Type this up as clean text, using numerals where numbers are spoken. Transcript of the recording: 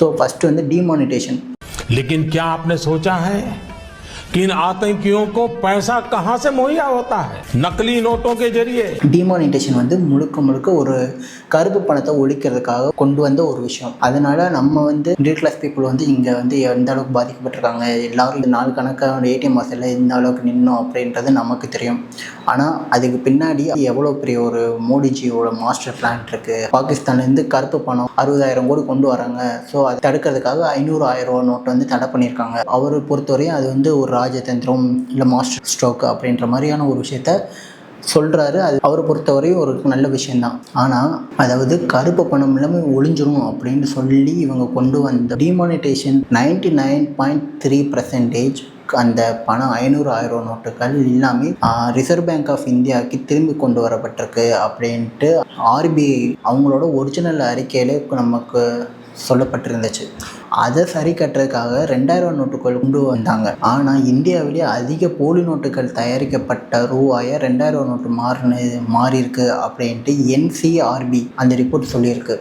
So first வந்து demonetisation. लेकिन क्या आपने सोचा है कि इन आतंकियों को पैसा कहां से मुहैया होता है? नकली नोटों के जरिए। டிமானிட்டேஷன் வந்து முழுக்க முழுக்க ஒரு கருப்பு பணத்தை ஒழிக்கிறதுக்காக கொண்டு வந்த ஒரு விஷயம். அதனால நம்ம வந்து மிடில் கிளாஸ் பீப்புள் வந்து இங்கே வந்து எந்த அளவுக்கு பாதிக்கப்பட்டிருக்காங்க, எல்லாரும் இந்த நாள் கணக்காக ஏடிஎம் வாசலில் எந்த அளவுக்கு நின்னோம் அப்படின்றது நமக்கு தெரியும். ஆனால் அதுக்கு பின்னாடி எவ்வளோ பெரிய ஒரு மோடிஜியோட மாஸ்டர் பிளான் இருக்குது. பாகிஸ்தான்லேருந்து கருப்பு பணம் 60,000 கோடி கொண்டு வராங்க. ஸோ அதை தடுக்கிறதுக்காக 500,000 ரூபா நோட்டு வந்து தடை பண்ணியிருக்காங்க. அவரை பொறுத்தவரையும் அது வந்து ஒரு ராஜதந்திரம் இல்லை மாஸ்டர் ஸ்ட்ரோக் அப்படின்ற மாதிரியான ஒரு விஷயத்த சொல்கிறாரு. அது அவரை பொறுத்தவரையும் ஒரு நல்ல விஷயந்தான். ஆனால் அதாவது கருப்பு பணம் இல்லாமல் ஒழிஞ்சிரும் அப்படின்னு சொல்லி இவங்க கொண்டு வந்த டிமானிட்டேஷன் 99.3% அந்த பணம் 500,000 நோட்டுகள் எல்லாமே ரிசர்வ் பேங்க் ஆஃப் இந்தியாவுக்கு திரும்பி கொண்டு வரப்பட்டிருக்கு அப்படின்ட்டு ஆர்பிஐ அவங்களோட ஒரிஜினல் அறிக்கையில் நமக்கு சொல்லப்பட்டிருந்துச்சு. அதை சரி கட்டுறதுக்காக 2,000 நோட்டுகள் கொண்டு வந்தாங்க. ஆனால் இந்தியாவிலேயே அதிக போலி நோட்டுகள் தயாரிக்கப்பட்ட ரூபாயை 2,000 நோட்டு மாறியிருக்கு அப்படின்ட்டு NCRB அந்த ரிப்போர்ட் சொல்லியிருக்கு.